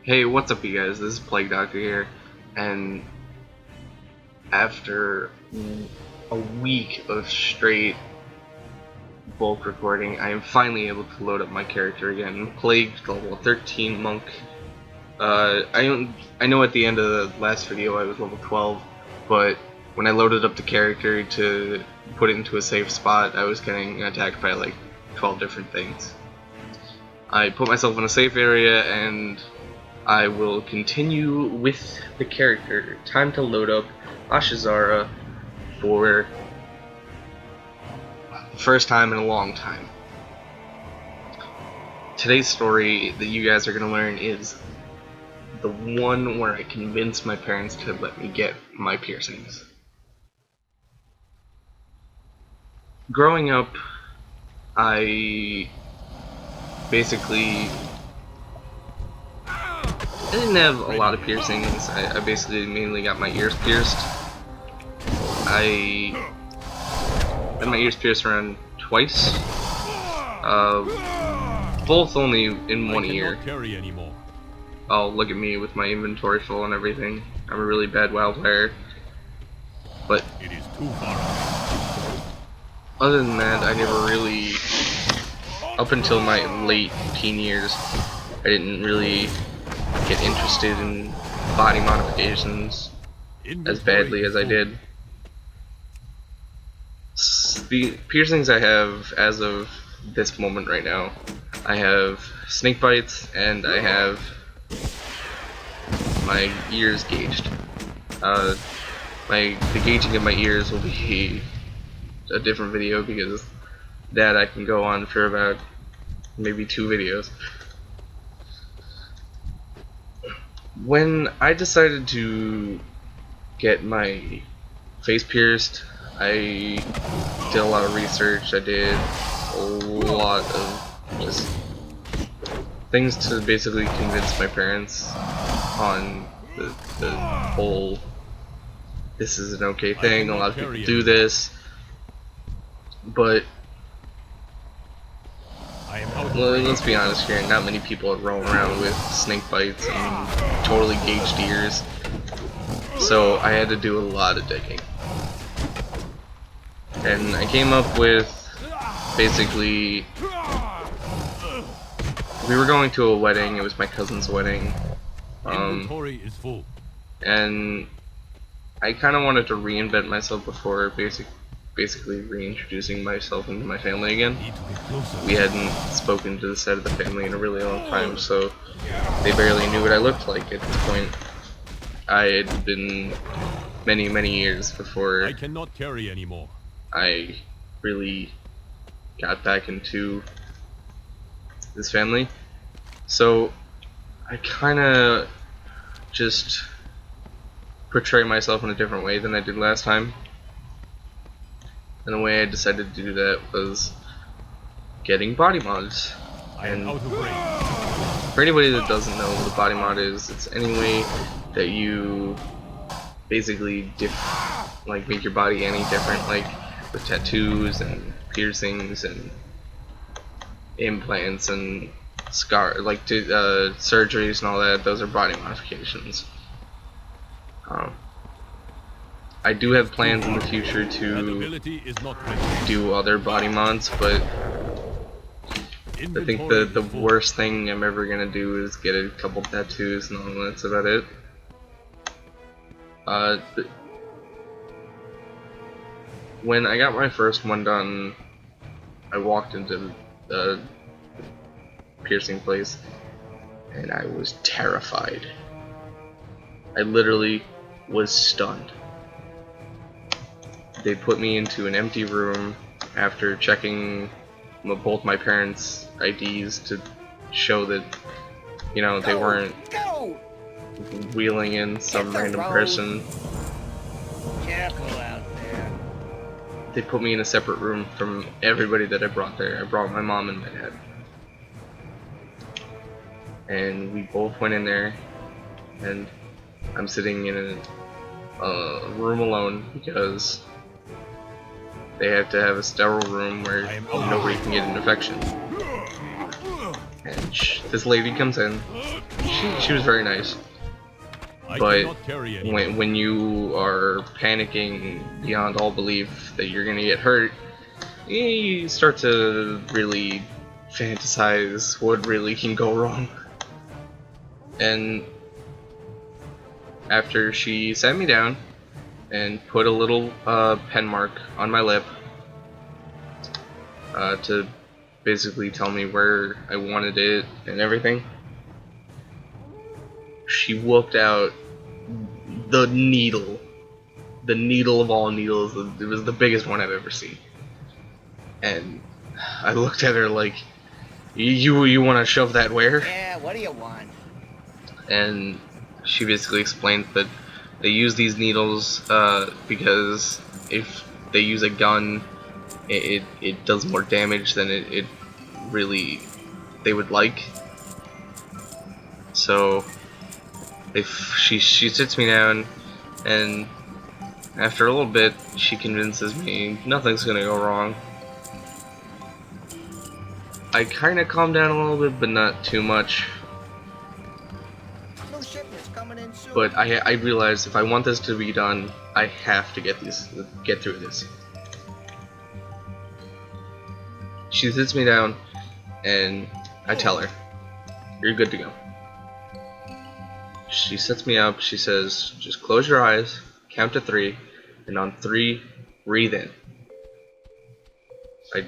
Hey, what's up, you guys? This is Plague Doctor here, and after a week of straight bulk recording, I am finally able to load up my character again. Plague level 13 monk. I know at the end of the last video I was level 12, but when I loaded up the character to put it into a safe spot, I was getting attacked by like 12 different things. I put myself in a safe area and I will continue with the character. Time to load up Ashizara for the first time in a long time. Today's story that you guys are going to learn is the one where I convinced my parents to let me get my piercings. Growing up, I basically I didn't have a lot of piercings. I basically mainly got my ears pierced. I had my ears pierced around twice. Both only in one ear. Oh, look at me with my inventory full and everything. I'm a really bad WoW player. But it is too far. Other than that, I never really, up until my late teen years, I didn't really get interested in body modifications as badly as I did. The piercings I have as of this moment right now, I have snake bites and I have my ears gauged. The gauging of my ears will be a different video because that I can go on for about maybe 2 videos. When I decided to get my face pierced, I did a lot of research. I did a lot of just things to basically convince my parents on the whole this is an okay thing, a lot of people do this, but well, let's be honest here, not many people are rolling around with snake bites and totally gauged ears, so I had to do a lot of digging. And I came up with, basically, we were going to a wedding, it was my cousin's wedding, and I kind of wanted to reinvent myself before basically reintroducing myself into my family again. We hadn't spoken to the side of the family in a really long time, so they barely knew what I looked like at this point. I had been many years before I cannot carry anymore. I really got back into this family, so I kind of just portray myself in a different way than I did last time. And the way I decided to do that was getting body mods. And for anybody that doesn't know what a body mod is, it's any way that you basically make your body any different, like with tattoos and piercings and implants and surgeries and all that. Those are body modifications. I do have plans in the future to do other body mods, but I think the worst thing I'm ever gonna do is get a couple tattoos and all that's about it. When I got my first one done, I walked into the piercing place and I was terrified. I literally was stunned. They put me into an empty room after checking both my parents' IDs to show that, you know, they weren't wheeling in some random person. Careful out there. They put me in a separate room from everybody that I brought there. I brought my mom and my dad. And we both went in there, and I'm sitting in a room alone because they have to have a sterile room where nobody can get an infection. And this lady comes in, she was very nice. I But cannot carry anymore. when you are panicking beyond all belief that you're gonna get hurt, you start to really fantasize what really can go wrong. And after she sat me down and put a little pen mark on my lip to basically tell me where I wanted it and everything, she whooped out the needle of all needles. It was the biggest one I've ever seen. And I looked at her like, you want to shove that where? Yeah, what do you want? And she basically explained that they use these needles because if they use a gun, it does more damage than it really they would like. So if she sits me down, and after a little bit she convinces me nothing's gonna go wrong. I kinda calmed down a little bit, but not too much. No shipment's coming in soon. But I realized if I want this to be done, I have to get through this. She sits me down, and I tell her, "You're good to go." She sets me up. She says, "Just close your eyes, count to 3, and on 3, breathe in." I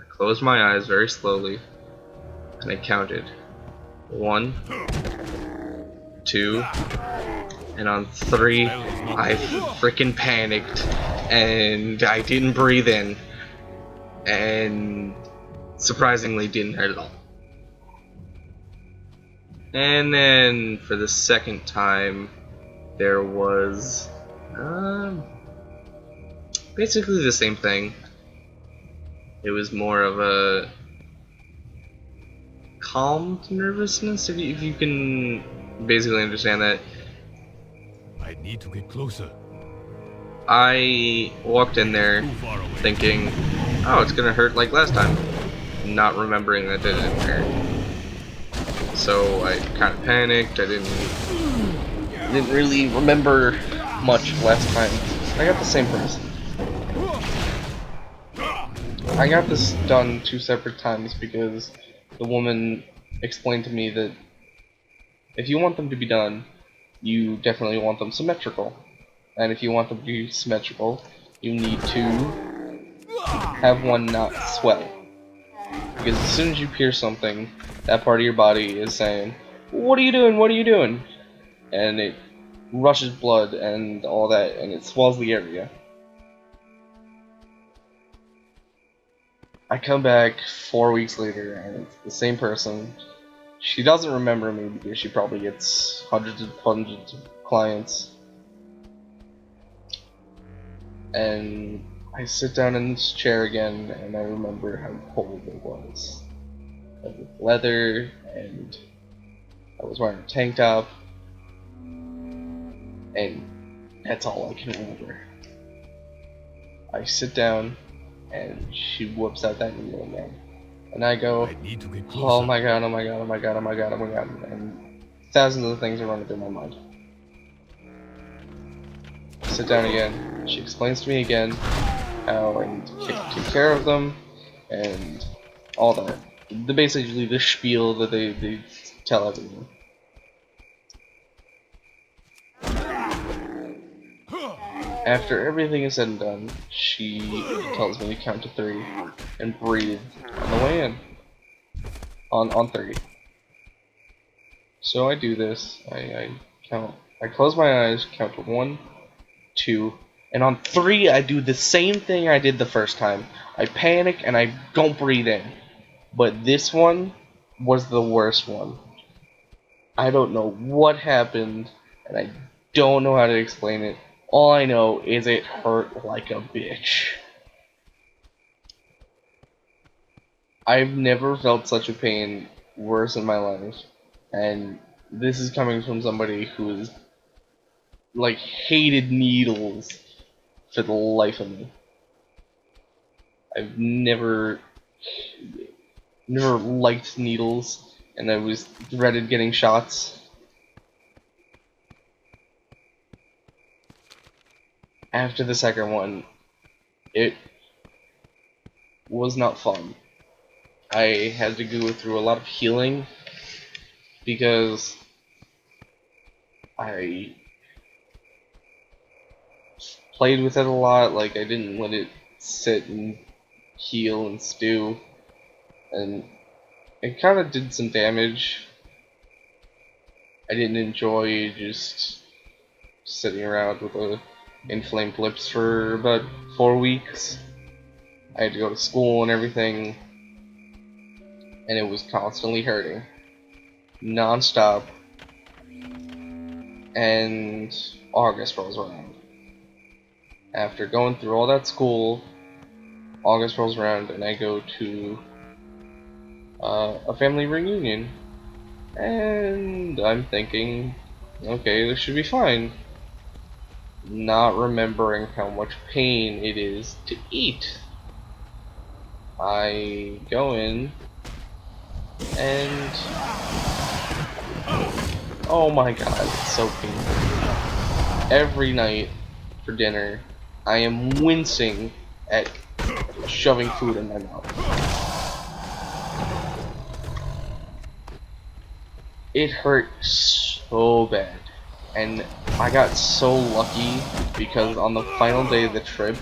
closed my eyes very slowly, and I counted 1, 2, and on 3, I freaking panicked, and I didn't breathe in, and surprisingly didn't hurt at all. And then for the second time, there was basically the same thing. It was more of a calmed nervousness, if you can basically understand that. I need to get closer. I walked in there Too far away. thinking, oh, it's gonna hurt like last time, not remembering that it didn't hurt. So I kind of panicked. I didn't really remember much last time. I got the same person. I got this done 2 separate times because the woman explained to me that if you want them to be done, you definitely want them symmetrical. And if you want them to be symmetrical, you need to have one not swell. Because as soon as you pierce something, that part of your body is saying, "What are you doing? What are you doing?" And it rushes blood and all that, and it swells the area. I come back 4 weeks later, and it's the same person. She doesn't remember me because she probably gets hundreds of clients. And I sit down in this chair again, and I remember how cold it was. It was leather, and I was wearing a tank top, and that's all I can remember. I sit down, and she whoops out that needle again. And I go, I need to get closer. oh my god, oh my god, oh my god, oh my god, oh my god, and thousands of things are running through my mind. I sit down again, she explains to me again how I need to take care of them, and all that. Basically the spiel that they tell everyone. After everything is said and done, she tells me to count to 3 and breathe on the way in. On 3. So I do this. I count. I close my eyes, count to 1, 2, and on 3 I do the same thing I did the first time. I panic and I don't breathe in. But this one was the worst one. I don't know what happened, and I don't know how to explain it. All I know is it hurt like a bitch. I've never felt such a pain worse in my life, and this is coming from somebody who is like hated needles for the life of me. I've never liked needles, and I was dreaded getting shots. After the second one, it was not fun. I had to go through a lot of healing because I played with it a lot. Like, I didn't let it sit and heal and stew, and it kind of did some damage. I didn't enjoy just sitting around with a inflamed lips for about 4 weeks. I had to go to school and everything, and it was constantly hurting, non-stop. And August rolls around. After going through all that school, August rolls around, and I go to a family reunion. And I'm thinking, okay, this should be fine. Not remembering how much pain it is to eat. I go in, and oh my god, it's so painful. Every night for dinner, I am wincing at shoving food in my mouth. It hurt so bad, and I got so lucky because on the final day of the trip,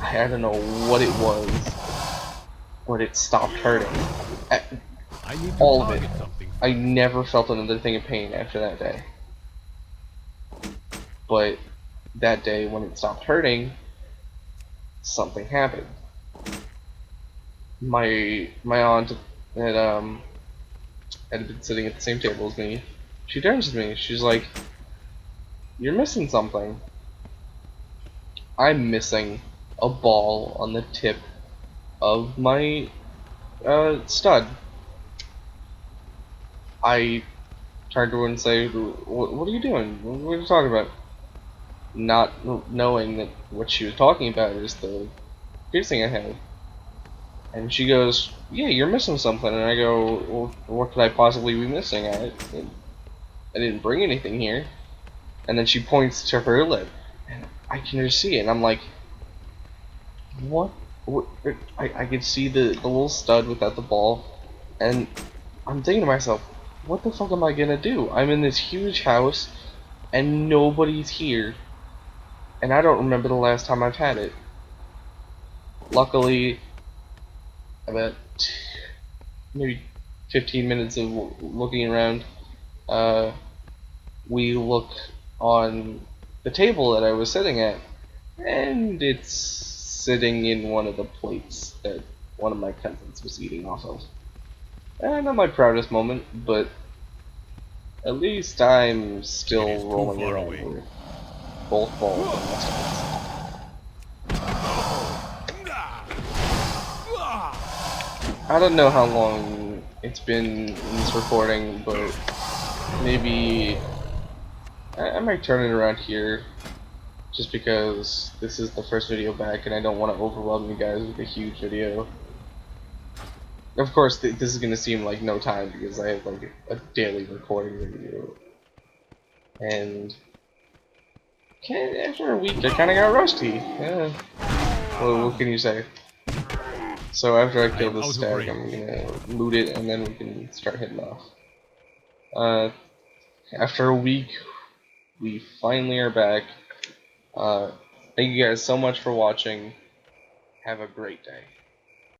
I don't know what it was, but it stopped hurting. I need to All of it. target something. I never felt another thing of pain after that day. But that day when it stopped hurting, something happened. My aunt had been sitting at the same table as me. She turns to me. She's like, "You're missing something." I'm missing a ball on the tip of my stud. I turned to her and say, "What are you doing? What are you talking about?" Not knowing that what she was talking about is the piercing I have. And she goes, "Yeah, you're missing something." And I go, "Well, what could I possibly be missing? I didn't bring anything here." And then she points to her lip, and I can just see it. And I'm like, "What? What?" I can see the little stud without the ball, and I'm thinking to myself, "What the fuck am I gonna do? I'm in this huge house, and nobody's here, and I don't remember the last time I've had it." Luckily, about maybe 15 minutes of looking around, we look on the table that I was sitting at, and it's sitting in one of the plates that one of my cousins was eating off of. Not my proudest moment, but at least I'm It still is too rolling far around away. with both balls on my stomach. I don't know how long it's been in this recording, but maybe I might turn it around here, just because this is the first video back and I don't want to overwhelm you guys with a huge video. Of course, this is going to seem like no time because I have like a daily recording video. And after a week, I kind of got rusty. Yeah. Well, what can you say? So after I kill am this out of stag, range. I'm gonna loot it and then we can start hitting off. After a week, we finally are back. Thank you guys so much for watching. Have a great day.